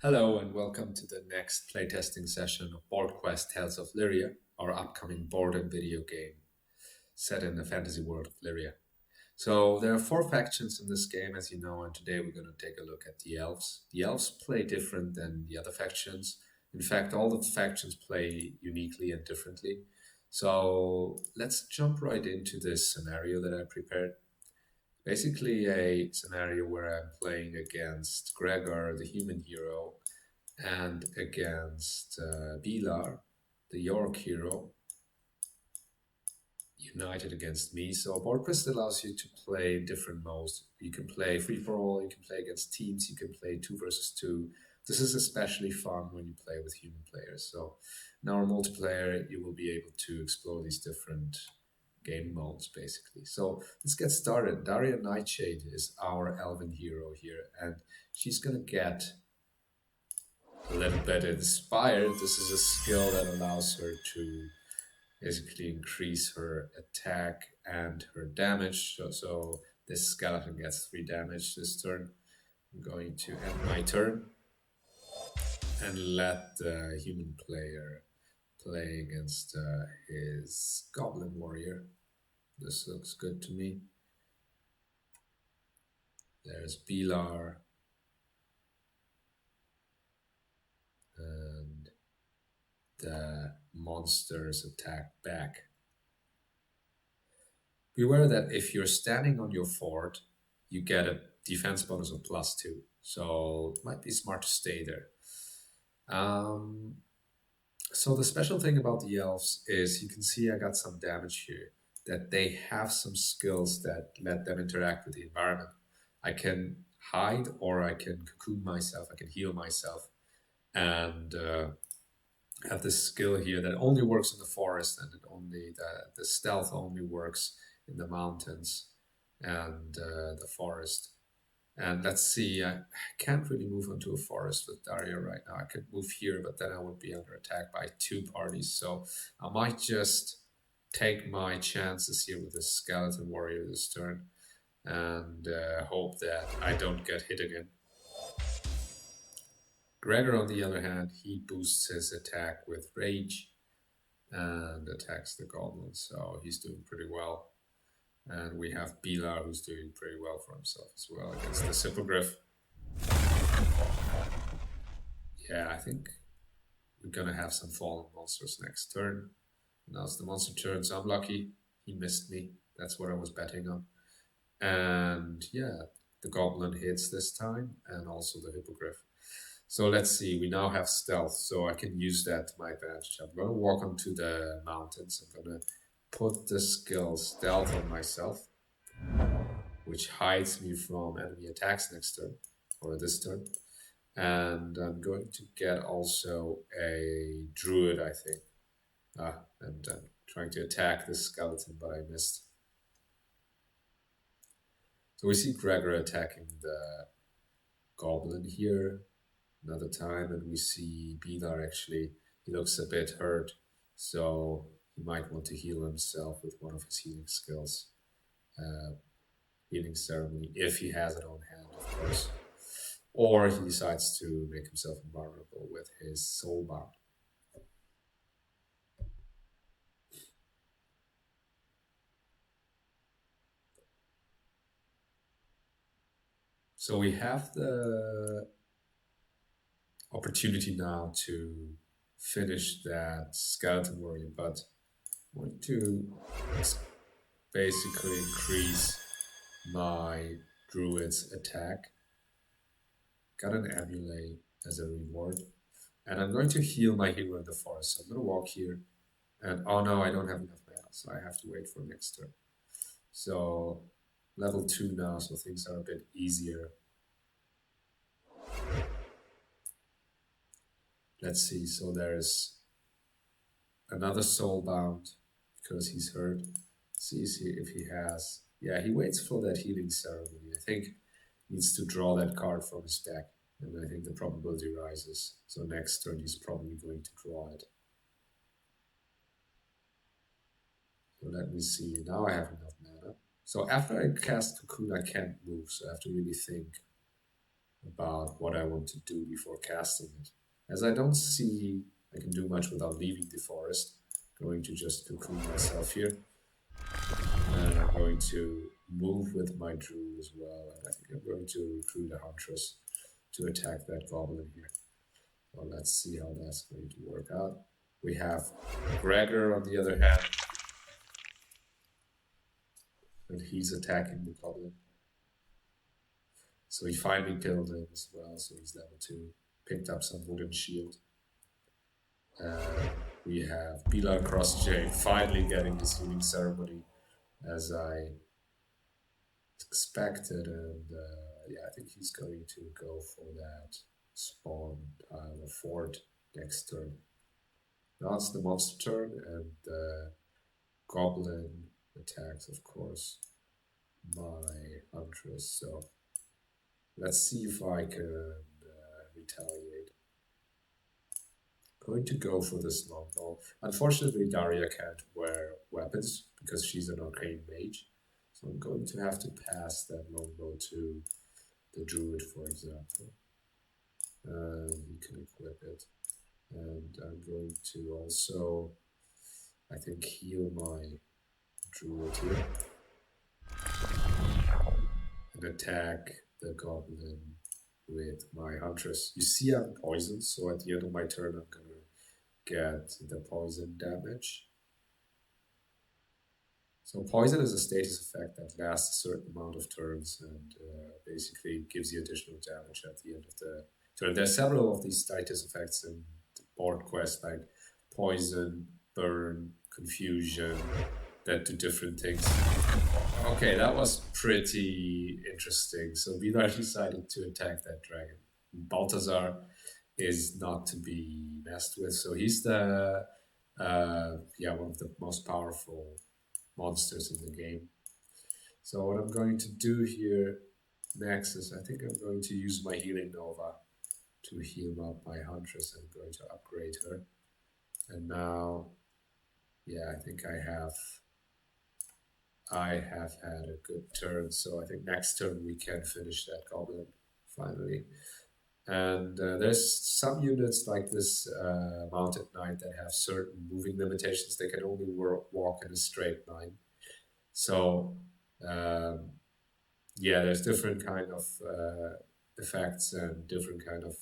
Hello and welcome to the next playtesting session of Boardquest Tales of Liria, our upcoming board and video game set in the fantasy world of Liria. So there are four factions in this game, as you know, and today we're going to take a look at the Elves. The Elves play different than the other factions. In fact, all the factions play uniquely and differently. So let's jump right into this scenario that I prepared. Basically, a scenario where I'm playing against Gregor, the human hero, and against Bilar, the York hero, united against me. So Boardquest allows you to play different modes. You can play free for all, you can play against teams, you can play two versus two. This is especially fun when you play with human players. So in our multiplayer, you will be able to explore these different game modes basically. So let's get started. Daria Nightshade is our elven hero here, and she's gonna get a little bit inspired. This is a skill that allows her to basically increase her attack and her damage. So this skeleton gets 3 damage this turn. I'm going to end my turn and let the human player play against his goblin warrior. This looks good to me. There's Bilar and the monsters attack back. Beware that if you're standing on your fort, you get a defense bonus of +2. So it might be smart to stay there. So the special thing about the elves is you can see I got some damage here, that they have some skills that let them interact with the environment. I can hide or I can cocoon myself, I can heal myself, and have this skill here that only works in the forest, and the stealth only works in the mountains and the forest. And let's see, I can't really move into a forest with Daria right now. I could move here, but then I would be under attack by 2 parties. So I might just take my chances here with this skeleton warrior this turn and hope that I don't get hit again. Gregor, on the other hand, he boosts his attack with rage and attacks the goblin, so he's doing pretty well. And we have Bilar, who's doing pretty well for himself as well against the Hippogriff. Yeah, I think we're gonna have some fallen monsters next turn. Now it's the monster turn, so I'm lucky. He missed me. That's what I was betting on. And yeah, the goblin hits this time, and also the Hippogriff. So let's see, we now have stealth, so I can use that to my advantage. I'm going to walk onto the mountains. I'm going to put the skill stealth on myself, which hides me from enemy attacks next turn, or this turn. And I'm going to get also a druid, I think. And I'm trying to attack this skeleton, but I missed. So we see Gregor attacking the goblin here another time, and we see Bilar actually, he looks a bit hurt, so he might want to heal himself with one of his healing skills. Healing ceremony, if he has it on hand, of course. Or he decides to make himself invulnerable with his soul bound. So we have the opportunity now to finish that skeleton warrior, but I want to basically increase my druid's attack. Got an amulet as a reward. And I'm going to heal my hero in the forest. So I'm going to walk here. And oh no, I don't have enough mana, so I have to wait for next turn. So level 2 now, so things are a bit easier. Let's see, so there's another soulbound because he's hurt. Let's see if he has. Yeah, he waits for that healing ceremony. I think he needs to draw that card from his deck. And I think the probability rises. So next turn he's probably going to draw it. So let me see. Now I have enough mana. So after I cast Cocoon, I can't move. So I have to really think. about what I want to do before casting it. As I don't see I can do much without leaving the forest, I'm going to just cocoon myself here. And I'm going to move with my druid as well. And I think I'm going to recruit a huntress to attack that goblin here. Well, let's see how that's going to work out. We have Gregor on the other hand, and he's attacking the goblin. So he finally killed him as well, so he's level 2. Picked up some wooden shield. We have Pilar Crossjade finally getting this healing ceremony as I expected, and yeah, I think he's going to go for that spawn tile or fort next turn. Now it's the monster turn, and the goblin attacks, of course, my huntress. So let's see if I can retaliate. Going to go for this longbow. Unfortunately, Daria can't wear weapons because she's an arcane mage. So I'm going to have to pass that longbow to the druid, for example. He can equip it. And I'm going to also, I think, heal my druid here. And attack the goblin with my huntress. You see I'm poisoned, so at the end of my turn I'm going to get the poison damage. So poison is a status effect that lasts a certain amount of turns and basically gives you additional damage at the end of the turn. There are several of these status effects in the Boardquest, like poison, burn, confusion, that do different things. Okay, that was pretty interesting. So Vidar decided to attack that dragon. Balthazar is not to be messed with, so he's the one of the most powerful monsters in the game. So what I'm going to do here next is I think I'm going to use my healing nova to heal up my huntress. I'm going to upgrade her. And now, yeah, I think I have had a good turn. So I think next turn we can finish that goblin finally. And there's some units like this mounted knight that have certain moving limitations. They can only walk in a straight line. So yeah, there's different kind of effects and different kind of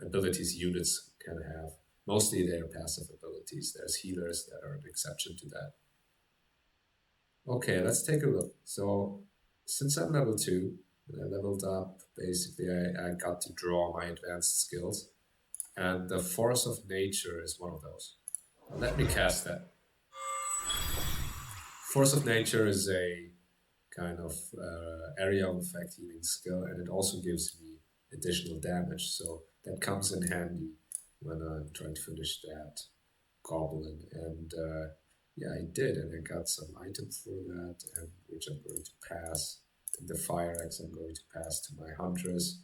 abilities units can have. Mostly they're passive abilities. There's healers that are an exception to that. Okay, let's take a look. So since I'm level 2, I leveled up, basically I got to draw my advanced skills, and the Force of Nature is one of those. Now let me cast that. Force of Nature is a kind of area of effect healing skill, and it also gives me additional damage, so that comes in handy when I'm trying to finish that goblin. And yeah, I did, and I got some items for that, and which I'm going to pass. The fire axe I'm going to pass to my huntress,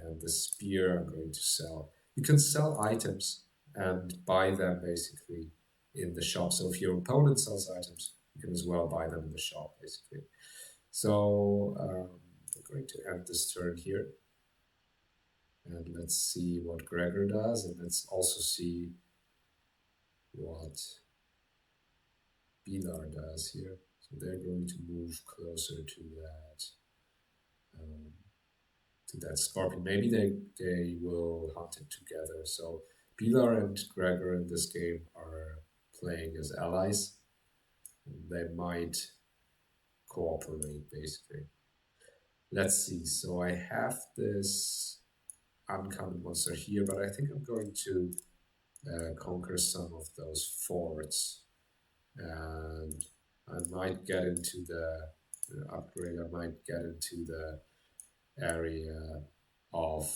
and the spear I'm going to sell. You can sell items and buy them basically in the shop. So if your opponent sells items, you can as well buy them in the shop, basically. So I'm going to end this turn here. And let's see what Gregor does, and let's also see what Pilar does here. So they're going to move closer to that scorpion. Maybe they will hunt it together. So Pilar and Gregor in this game are playing as allies. They might cooperate, basically. Let's see. So I have this uncommon monster here, but I think I'm going to conquer some of those forts. And I might get into the upgrade, I might get into the area of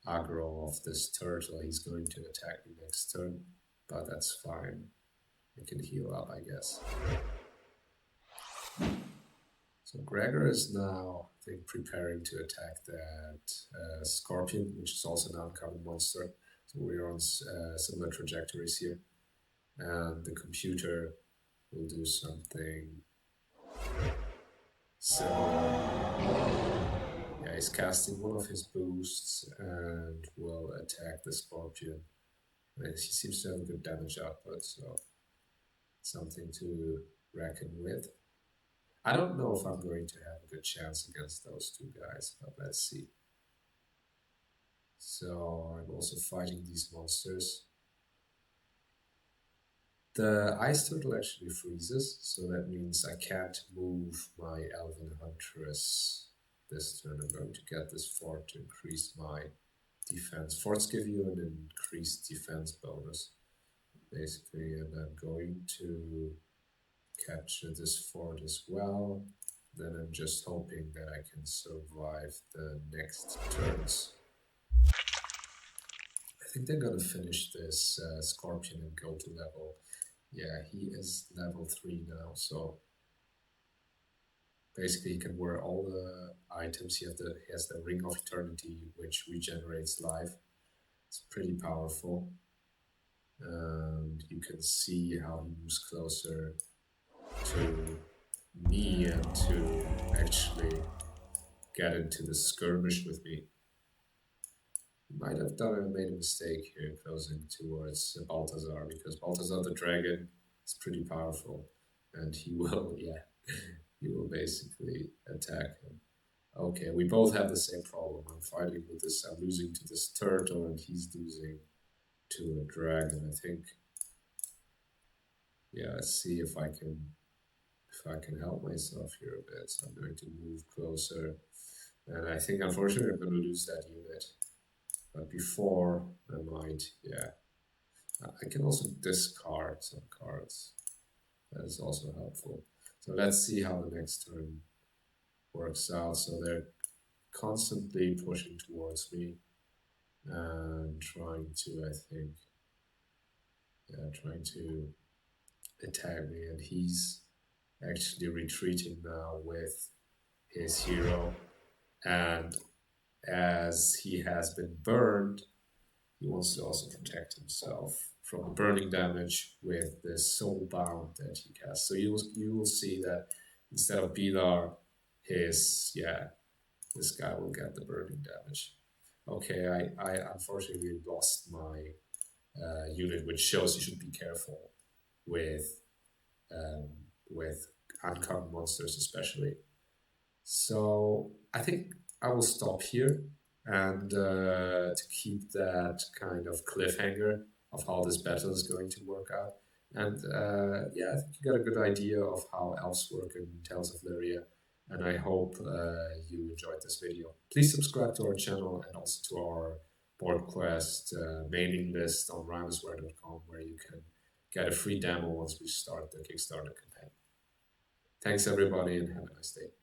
aggro of this turtle. He's going to attack me next turn, but that's fine. I can heal up, I guess. So Gregor is now, I think, preparing to attack that scorpion, which is also an uncommon monster. So we're on similar trajectories here. And the computer will do something similar. Yeah, he's casting one of his boosts and will attack the Scorpion. And he seems to have a good damage output, so something to reckon with. I don't know if I'm going to have a good chance against those two guys, but let's see. So I'm also fighting these monsters. The Ice Turtle actually freezes, so that means I can't move my Elven Huntress this turn. I'm going to get this fort to increase my defense. Forts give you an increased defense bonus, basically, and I'm going to capture this fort as well. Then I'm just hoping that I can survive the next turns. I think they're gonna finish this Scorpion and go to level. Yeah, he is level 3 now, so basically he can wear all the items. He has the Ring of Eternity, which regenerates life. It's pretty powerful. And you can see how he moves closer to me and to actually get into the skirmish with me. He might have made a mistake here closing towards Balthazar, because Balthazar the dragon is pretty powerful and he will, yeah, he will basically attack him. Okay, we both have the same problem. I'm fighting with this, I'm losing to this turtle and he's losing to a dragon, I think. Yeah, let's see if I can help myself here a bit. So I'm going to move closer. And I think unfortunately I'm going to lose that unit. But before I might, yeah. I can also discard some cards. That is also helpful. So let's see how the next turn works out. So they're constantly pushing towards me and trying to, I think, yeah, trying to attack me. And he's actually retreating now with his hero. And as he has been burned, he wants to also protect himself from the burning damage with this soul bound that he casts. So you will see that instead of Bidar, this guy will get the burning damage. Okay, I unfortunately lost my unit, which shows you should be careful with um, with uncommon monsters especially. So I think I will stop here and to keep that kind of cliffhanger of how this battle is going to work out. And yeah, I think you got a good idea of how elves work in Tales of Lyria. And I hope you enjoyed this video. Please subscribe to our channel and also to our Boardquest mailing list on rhymersware.com, where you can get a free demo once we start the Kickstarter campaign. Thanks everybody and have a nice day.